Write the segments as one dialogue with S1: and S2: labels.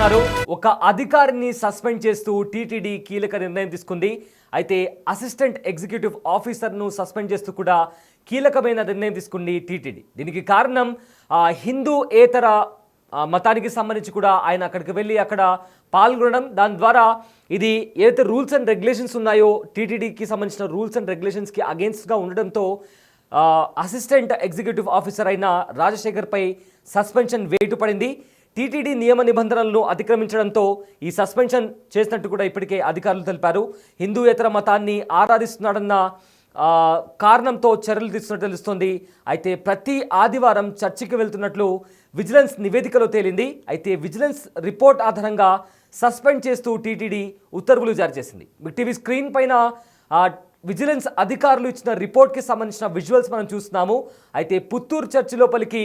S1: చూస్తున్నారు. ఒక అధికారిని సస్పెండ్ చేస్తూ టీటీడీ కీలక నిర్ణయం తీసుకుంది. అయితే అసిస్టెంట్ ఎగ్జిక్యూటివ్ ఆఫీసర్ను సస్పెండ్ చేస్తూ కూడా కీలకమైన నిర్ణయం తీసుకుంది టీటీడీ. దీనికి కారణం హిందూ ఏతర మతానికి సంబంధించి కూడా ఆయన అక్కడికి వెళ్ళి అక్కడ పాల్గొనడం. దాని ద్వారా ఇది ఏదైతే రూల్స్ అండ్ రెగ్యులేషన్స్ ఉన్నాయో టీటీడీకి సంబంధించిన రూల్స్ అండ్ రెగ్యులేషన్స్కి అగేన్స్ట్గా ఉండడంతో అసిస్టెంట్ ఎగ్జిక్యూటివ్ ఆఫీసర్ అయిన రాజశేఖర్పై సస్పెన్షన్ వేటు పడింది. టీటీడీ నియమ నిబంధనలను అతిక్రమించడంతో ఈ సస్పెన్షన్ చేసినట్టు కూడా ఇప్పటికే అధికారులు తెలిపారు. హిందూయేతర మతాన్ని ఆరాధిస్తున్నాడన్న కారణంతో చర్యలు తీసుకున్నట్టు తెలుస్తోంది. అయితే ప్రతి ఆదివారం చర్చికి వెళ్తున్నట్లు విజిలెన్స్ నివేదికలో తేలింది. అయితే విజిలెన్స్ రిపోర్ట్ ఆధారంగా సస్పెండ్ చేస్తూ టీటీడీ ఉత్తర్వులు జారీ చేసింది. టీవీ స్క్రీన్ పైన విజిలెన్స్ అధికారులు ఇచ్చిన రిపోర్ట్కి సంబంధించిన విజువల్స్ మనం చూస్తున్నాము. అయితే పుత్తూరు చర్చి లోపలికి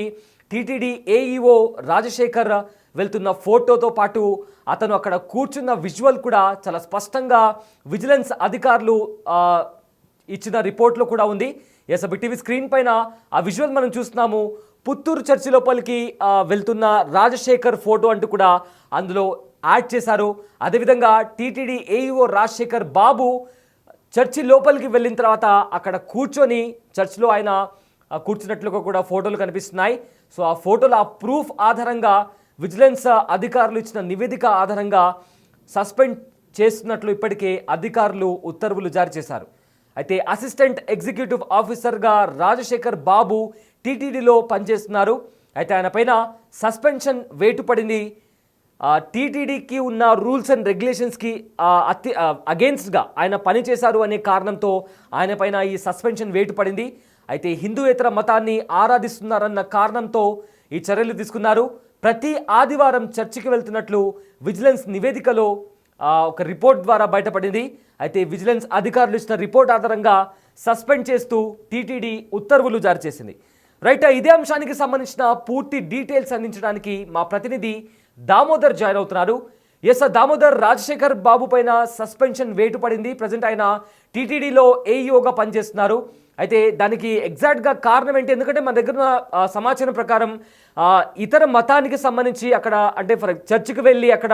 S1: టీటీడీ ఏఈఓ రాజశేఖర్ వెళ్తున్న ఫోటోతో పాటు అతను అక్కడ కూర్చున్న విజువల్ కూడా చాలా స్పష్టంగా విజిలెన్స్ అధికారులు ఇచ్చిన రిపోర్ట్లో కూడా ఉంది. ఎస్ టీవీ స్క్రీన్ పైన ఆ విజువల్ మనం చూస్తున్నాము. పుత్తూరు చర్చి లోపలికి వెళ్తున్న రాజశేఖర్ ఫోటో అంటూ కూడా అందులో యాడ్ చేశారు. అదేవిధంగా టీటీడీ ఏఈఓ రాజశేఖర్ బాబు చర్చి లోపలికి వెళ్ళిన తర్వాత అక్కడ కూర్చొని చర్చిలో ఆయన కూర్చున్నట్లుగా కూడా ఫోటోలు కనిపిస్తున్నాయి. సో ఆ ఫోటోలు ఆ ప్రూఫ్ ఆధారంగా విజిలెన్స్ అధికారులు ఇచ్చిన నివేదిక ఆధారంగా సస్పెండ్ చేస్తున్నట్లు ఇప్పటికే అధికారులు ఉత్తర్వులు జారీ చేశారు. అయితే అసిస్టెంట్ ఎగ్జిక్యూటివ్ ఆఫీసర్గా రాజశేఖర్ బాబు టీటీడీలో పనిచేస్తున్నారు. అయితే ఆయన పైన సస్పెన్షన్ వేటు పడింది. టీటీడీకి ఉన్న రూల్స్ అండ్ రెగ్యులేషన్స్కి అగేన్స్ట్గా ఆయన పనిచేశారు అనే కారణంతో ఆయన పైన ఈ సస్పెన్షన్ వేటు పడింది. అయితే హిందూయేతర మతాన్ని ఆరాధిస్తున్నారన్న కారణంతో ఈ చర్యలు తీసుకున్నారు. ప్రతి ఆదివారం చర్చికి వెళ్తున్నట్లు విజిలెన్స్ నివేదికలో ఒక రిపోర్ట్ ద్వారా బయటపడింది. అయితే విజిలెన్స్ అధికారులు ఇచ్చిన రిపోర్ట్ ఆధారంగా సస్పెండ్ చేస్తూ టీటీడీ ఉత్తర్వులు జారీ చేసింది. రైట్, ఇదే అంశానికి సంబంధించిన పూర్తి డీటెయిల్స్ అందించడానికి మా ప్రతినిధి దామోదర్ జాయిన్ అవుతున్నారు. ఎస్ దామోదర్, రాజశేఖర్ బాబు పైన సస్పెన్షన్ వేటు పడింది. ప్రజెంట్ ఆయన టీటీడీలో ఏఈఓగా పనిచేస్తున్నారు. అయితే దానికి ఎగ్జాక్ట్గా కారణం ఏంటి? ఎందుకంటే మన దగ్గర సమాచారం ప్రకారం ఇతర మతానికి సంబంధించి అక్కడ అంటే చర్చికి వెళ్ళి అక్కడ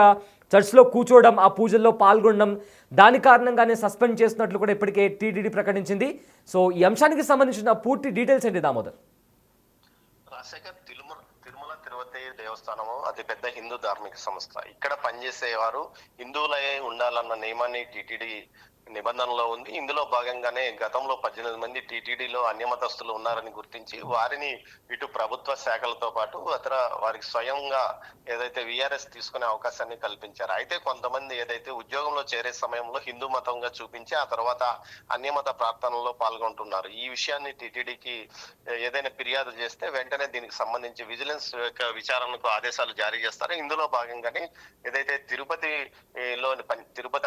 S1: చర్చ్లో కూర్చోవడం, ఆ పూజల్లో పాల్గొనడం, దాని కారణంగానే సస్పెండ్ చేస్తున్నట్లు కూడా ఇప్పటికే టీటీడీ ప్రకటించింది. సో ఈ అంశానికి సంబంధించిన పూర్తి డీటెయిల్స్ ఏంటి దామోదర్?
S2: రాజశేఖర్ తిరుమల తిరుపతి దేవస్థానము అతి పెద్ద హిందూ ధార్మిక సంస్థ. ఇక్కడ పనిచేసేవారు హిందువులే ఉండాలన్న నియమాన్ని టీటీడీ నిబంధనలో ఉంది. ఇందులో భాగంగానే గతంలో 18 మంది టీటీడీలో అన్యమతస్తులు ఉన్నారని గుర్తించి వారిని ఇటు ప్రభుత్వ శాఖలతో పాటు వారికి స్వయంగా ఏదైతే విఆర్ఎస్ తీసుకునే అవకాశాన్ని కల్పించారు. అయితే కొంతమంది ఏదైతే ఉద్యోగంలో చేరే సమయంలో హిందూ మతంగా చూపించి ఆ తర్వాత అన్యమత ప్రార్థనలో పాల్గొంటున్నారు. ఈ విషయాన్ని టీటీడీకి ఏదైనా ఫిర్యాదు చేస్తే వెంటనే దీనికి సంబంధించి విజిలెన్స్ విచారణకు ఆదేశాలు జారీ చేస్తారు. ఇందులో భాగంగానే ఏదైతే తిరుపతి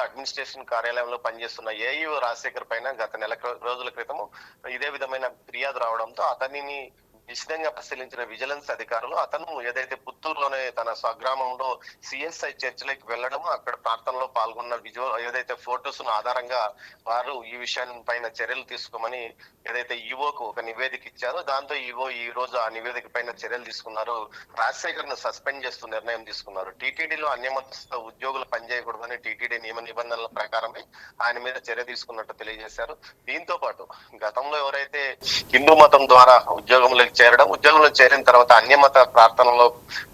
S2: అడ్మినిస్ట్రేషన్ కార్యాలయంలో పనిచేస్తున్న ఏఈఓ రాజశేఖర్ పైన గత నెల రోజుల క్రితం ఇదే విధమైన ఫిర్యాదు రావడంతో అతనిని నిశ్చితంగా పరిశీలించిన విజిలెన్స్ అధికారులు అతను ఏదైతే పుత్తూరులోనే తన స్వగ్రామంలో సిఎస్ఐ చర్చిలోకి వెళ్ళడం, అక్కడ ప్రార్థనలో పాల్గొన్న ఏదైతే ఫోటోస్ ఆధారంగా వారు ఈ విషయం పైన చర్యలు తీసుకోమని ఏదైతే ఈవోకు ఒక నివేదిక ఇచ్చారో దాంతో ఈవో ఈ రోజు ఆ నివేదిక పైన చర్యలు తీసుకున్నారు. రాజశేఖర్ ను సస్పెండ్ చేస్తూ నిర్ణయం తీసుకున్నారు. టీటీడీలో అన్యమత ఉద్యోగులు పనిచేయకూడదని టీటీడీ నియమ నిబంధనల ప్రకారమే ఆయన మీద చర్య తీసుకున్నట్టు తెలియజేశారు. దీంతో పాటు గతంలో ఎవరైతే హిందూ మతం ద్వారా ఉద్యోగంలో చేరిన తర్వాత అన్యమత ప్రార్థనలో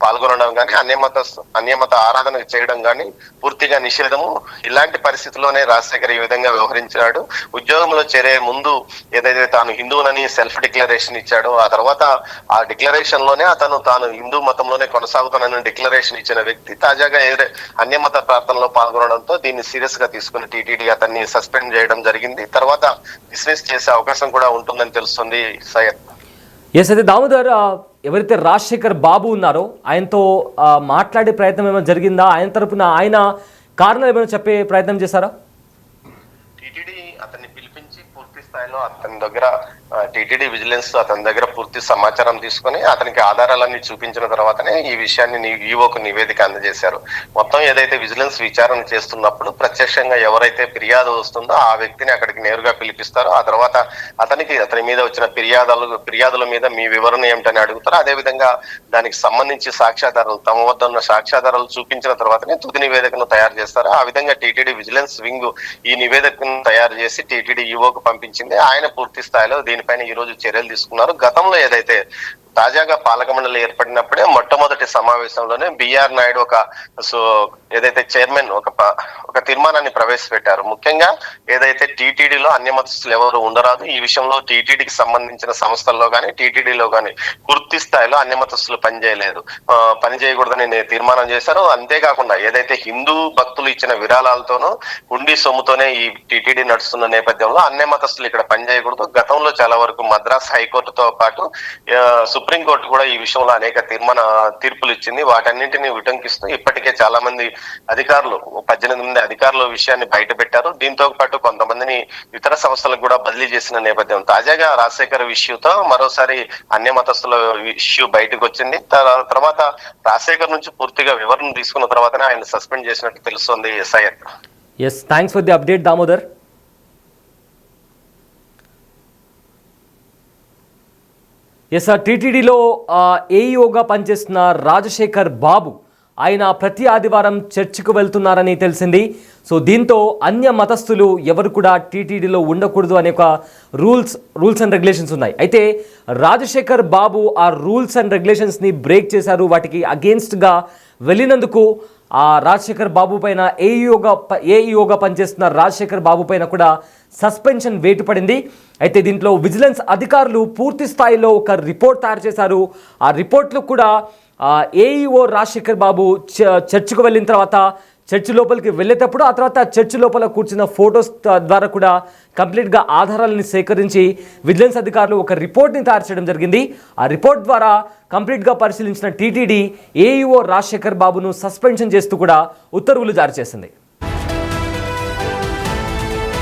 S2: పాల్గొనడం కానీ అన్యమత ఆరాధన చేయడం కానీ పూర్తిగా నిషేధము. ఇలాంటి పరిస్థితుల్లోనే రాజశేఖర్ ఈ విధంగా వ్యవహరించాడు. ఉద్యోగంలో చేరే ముందు ఏదైతే తాను హిందువునని సెల్ఫ్ డిక్లరేషన్ ఇచ్చాడో ఆ తర్వాత ఆ డిక్లరేషన్ లోనే తాను హిందూ మతంలోనే కొనసాగుతానని డిక్లరేషన్ ఇచ్చిన వ్యక్తి తాజాగా అన్యమత ప్రార్థనలో పాల్గొనడంతో దీన్ని సీరియస్ గా తీసుకుని టీటీడీ అతన్ని సస్పెండ్ చేయడం జరిగింది. తర్వాత డిస్మిస్ చేసే అవకాశం కూడా ఉంటుందని తెలుస్తుంది. సయ్యద్,
S1: ఎస్ అయితే దామోదర్, ఎవరైతే రాజశేఖర్ బాబు ఉన్నారో ఆయనతో మాట్లాడే ప్రయత్నం ఏమైనా జరిగిందా? ఆయన తరపున ఆయన కారణాలు ఏమైనా చెప్పే ప్రయత్నం చేశారా?
S2: టీటీడీ అతన్ని పిలిపించి పూర్తి స్థాయిలో స్థాయిలో అతని దగ్గర టీటీడీ విజిలెన్స్ అతని దగ్గర పూర్తి సమాచారం తీసుకొని అతనికి ఆధారాలన్నీ చూపించిన తర్వాతనే ఈ విషయాన్ని ఈవోకు నివేదిక అందజేశారు. మొత్తం ఏదైతే విజిలెన్స్ విచారణ చేస్తున్నప్పుడు ప్రత్యక్షంగా ఎవరైతే ఫిర్యాదు వస్తుందో ఆ వ్యక్తిని అక్కడికి నేరుగా పిలిపిస్తారో, ఆ తర్వాత అతని మీద వచ్చిన ఫిర్యాదుల మీద మీ వివరణ ఏమిటని అడుగుతారు. అదే విధంగా దానికి సంబంధించి సాక్ష్యాధారాలు, తమ వద్ద ఉన్న సాక్ష్యాధారాలు చూపించిన తర్వాతనే తుది నివేదికను తయారు చేస్తారు. ఆ విధంగా టీటీడీ విజిలెన్స్ వింగ్ ఈ నివేదికను తయారు చేసి టీటీడీ ఈవోకు పంపించింది. ఆయన పూర్తి స్థాయిలో దీనిపైన ఈ రోజు చర్యలు తీసుకున్నారు. గతంలో ఏదైతే తాజాగా పాలక మండలి ఏర్పడినప్పుడే మొట్టమొదటి సమావేశంలోనే బిఆర్ నాయుడు ఏదైతే చైర్మన్ ఒక తీర్మానాన్ని ప్రవేశపెట్టారు. ముఖ్యంగా ఏదైతే టీటీడీలో అన్యమతస్తులు ఎవరు ఉండరాదు, ఈ విషయంలో టీటీడీకి సంబంధించిన సంస్థల్లో కానీ టీటీడీలో కానీ పూర్తి స్థాయిలో అన్యమతస్తులు పనిచేయకూడదని తీర్మానం చేశారు. అంతేకాకుండా ఏదైతే హిందూ భక్తులు ఇచ్చిన విరాళాలతోనూ హుండీ సొమ్ముతోనే ఈ టీటీడీ నడుస్తున్న నేపథ్యంలో అన్యమతస్తులు ఇక్కడ పనిచేయకూడదు. గతంలో చాలా వరకు మద్రాస్ హైకోర్టుతో పాటు సుప్రీంకోర్టు కూడా ఈ విషయంలో అనేక తీర్పులు ఇచ్చింది. వాటన్నింటినీ ఉటంకిస్తూ ఇప్పటికే చాలా మంది అధికారులు 18 మంది అధికారులు విషయాన్ని బయట పెట్టారు. దీంతో పాటు కొంతమందిని ఇతర సంస్థలకు కూడా బదిలీ చేసిన నేపథ్యం తాజాగా రాజశేఖర్ ఇష్యూతో మరోసారి అన్యమతస్తుల ఇష్యూ బయటకు వచ్చింది. తర్వాత రాజశేఖర్ నుంచి పూర్తిగా వివరణ తీసుకున్న తర్వాతనే ఆయన సస్పెండ్ చేసినట్టు తెలుస్తోంది. SIR.
S1: Yes, thanks for the update Damodar. Yes sir, టీటీడీలో ఏఈఓగా పనిచేస్తున్న రాజశేఖర్ బాబు ఆయన ప్రతి ఆదివారం చర్చికి వెళ్తున్నారని తెలిసింది. సో దీంతో అన్య మతస్థులు ఎవరు కూడా టీటీడీలో ఉండకూడదు అనే ఒక రూల్స్ అండ్ రెగ్యులేషన్స్ ఉన్నాయి. అయితే రాజశేఖర్ బాబు ఆ రూల్స్ అండ్ రెగ్యులేషన్స్ని బ్రేక్ చేశారు. వాటికి అగేన్స్ట్గా వెళ్ళినందుకు ఆ రాజశేఖర్ బాబు పైన ఏఈఓగా పనిచేస్తున్న రాజశేఖర్ బాబు పైన కూడా సస్పెన్షన్ వేటు పడింది. అయితే దీంట్లో విజిలెన్స్ అధికారులు పూర్తి స్థాయిలో ఒక రిపోర్ట్ తయారు చేశారు. ఆ రిపోర్ట్లు కూడా ఏఈఓ రాజశేఖర్ బాబు చర్చికి వెళ్ళిన తర్వాత చర్చి లోపలికి వెళ్ళేటప్పుడు, ఆ తర్వాత చర్చి లోపల కూర్చున్న ఫొటోస్ ద్వారా కూడా కంప్లీట్గా ఆధారాలను సేకరించి విజిలెన్స్ అధికారులు ఒక రిపోర్ట్ని తయారు చేయడం జరిగింది. ఆ రిపోర్ట్ ద్వారా కంప్లీట్గా పరిశీలించిన టీటీడీ ఏఈఓ రాజశేఖర్ బాబును సస్పెన్షన్ చేస్తూ కూడా ఉత్తర్వులు జారీ చేసింది.